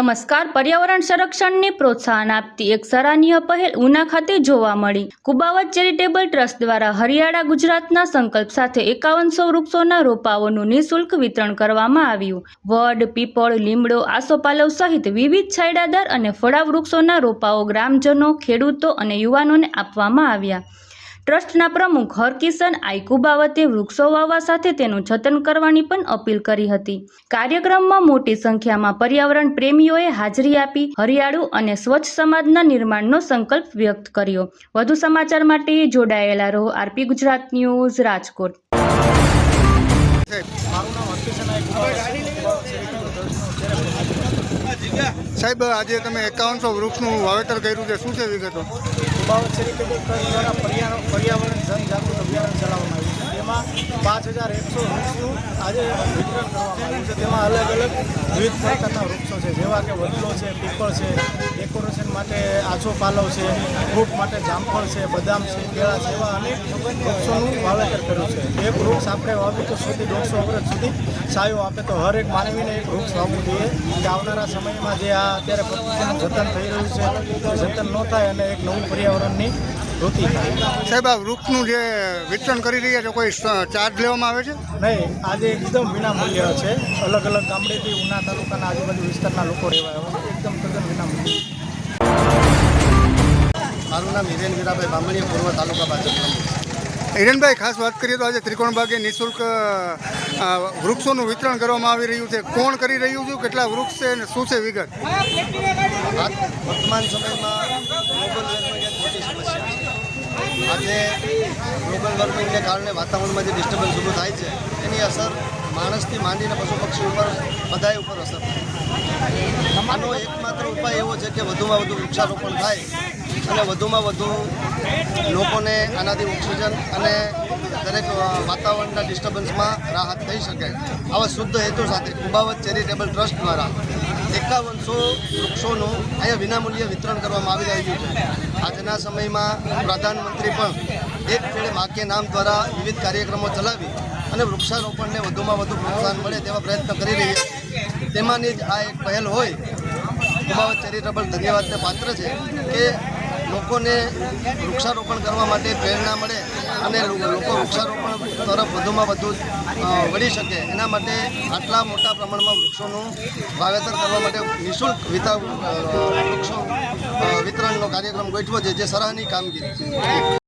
નમસ્કાર. પર્યાવરણ સંરક્ષણને પ્રોત્સાહન આપતી એક સરાહનીય પહેલ ઉના ખાતે જોવા મળી. કુબાવત ચેરિટેબલ ટ્રસ્ટ દ્વારા હરિયાળા ગુજરાતના સંકલ્પ સાથે 5100 વૃક્ષોના રોપાઓનું નિઃશુલ્ક વિતરણ કરવામાં આવ્યું. વડ, પીપળ, લીમડો, આસોપાલવ સહિત વિવિધ છાંયડાદાર અને ફળાવ વૃક્ષોના રોપાઓ ગ્રામજનો, ખેડૂતો અને યુવાનોને આપવામાં આવ્યા. ટ્રસ્ટના પ્રમુખ હરકિશન આઈ કુબાવતે વૃક્ષો વાવવા સાથે તેનું જતન કરવાની પણ અપીલ કરી હતી. કાર્યક્રમમાં મોટી સંખ્યામાં પર્યાવરણ પ્રેમીઓએ હાજરી આપી હરિયાળું અને સ્વચ્છ સમાજના નિર્માણનો સંકલ્પ વ્યક્ત કર્યો. વધુ સમાચાર માટે જોડાયેલા રહો. RP Gujarat news, Rajkot. સાહેબ, આજે તમે 5100 વૃક્ષનું વાવેતર કર્યું છે, શું છે વિગતો? કુબાવત ચેરિટેબલ ટ્રસ્ટ દ્વારા પર્યાવરણ જનજાગૃત અભિયાન ચલાવવામાં આવ્યું છે. તેમાં 5100 વૃક્ષનું આજે વિતરણ કરવામાં આવ્યું છે. તેમાં અલગ અલગ વિવિધ પ્રકારના વૃક્ષો છે, જેવા કે વડલો છે, પીપળ છે, ડેકોરેશન માટે આછો પાલવ છે, ફ્રૂટ માટે જામફળ છે, બદામ છે, કેળા છે, એવા અનેક વૃક્ષોનું વાવેતર કર્યું છે. એક વૃક્ષ આપણે વાવીએ તો 100 થી 150 વર્ષ સુધી છાંયો આપે, તો હર એક માનવીને એક વૃક્ષ વાવવું જોઈએ કે આવનારા સમયમાં જે આ અત્યારે પ્રકૃતિનું જતન થઈ રહ્યું છે જતન ન થાય અને એક નવું પર્યાવરણની વૃત્તિ થાય. સાહેબ, આ વૃક્ષનું જે વિતરણ કરી રહ્યા છે, કોઈ ચાર્જ લેવામાં આવે છે? નહીં, આજે એકદમ વિનામૂલ્ય છે. અલગ અલગ ગામડેથી ઉના તાલુકાના આજુબાજુ વિસ્તારના લોકો રહેવા આવ્યા છે. એકદમ તદ્દન વિનામૂલ્ય. મારું નામ હિરેન વીરાભાઈ બામણીયા, પૂર્વ તાલુકા ભાજપ. હિરેનભાઈ, ખાસ વાત કરીએ તો આજે ત્રિકોણબાગે નિઃશુલ્ક વૃક્ષોનું વિતરણ કરવામાં આવી રહ્યું છે. કોણ કરી રહ્યું છે, કેટલા વૃક્ષ છે અને શું છે વિગત? વર્તમાન સમયમાં ગ્લોબલ વોર્મિંગ એક મોટી સમસ્યા છે. આજે ગ્લોબલ વોર્મિંગને કારણે વાતાવરણમાં જે ડિસ્ટર્બન્સ ઊભું થાય છે એની અસર માણસથી માંડીને પશુ પક્ષી ઉપર બધાય ઉપર અસર થાય. આનો એકમાત્ર ઉપાય એવો છે કે વધુમાં વધુ વૃક્ષારોપણ થાય અને વધુમાં વધુ લોકોને આનાથી ઓક્સિજન અને દરેક વાતાવરણના ડિસ્ટર્બન્સમાં રાહત થઈ શકે. આવા શુદ્ધ હેતુ સાથે કુબાવત ચેરિટેબલ ટ્રસ્ટ દ્વારા 5100 વૃક્ષોનું અહીંયા વિનામૂલ્ય વિતરણ કરવામાં આવી રહ્યું છે. આજના સમયમાં પ્રધાનમંત્રી પણ એક પેડ માં કે નામ દ્વારા વિવિધ કાર્યક્રમો ચલાવી અને વૃક્ષારોપણને વધુમાં વધુ પ્રોત્સાહન મળે તેવા પ્રયત્ન કરી રહ્યા છે. તેમાંની જ આ એક પહેલ હોય. કુબાવત ચેરિટેબલ ધન્યવાદને પાત્ર છે કે લોકોને વૃક્ષારોપણ કરવા માટે પ્રેરણા મળે અને લોકો વૃક્ષારોપણ તરફ વધુમાં વધુ વળી શકે. એના માટે આટલા મોટા પ્રમાણમાં વૃક્ષોનું વાવેતર કરવા માટે નિઃશુલ્ક વૃક્ષો વિતરણનો કાર્યક્રમ ગોઠવ્યો છે, જે સરાહનીય કામગીરી છે.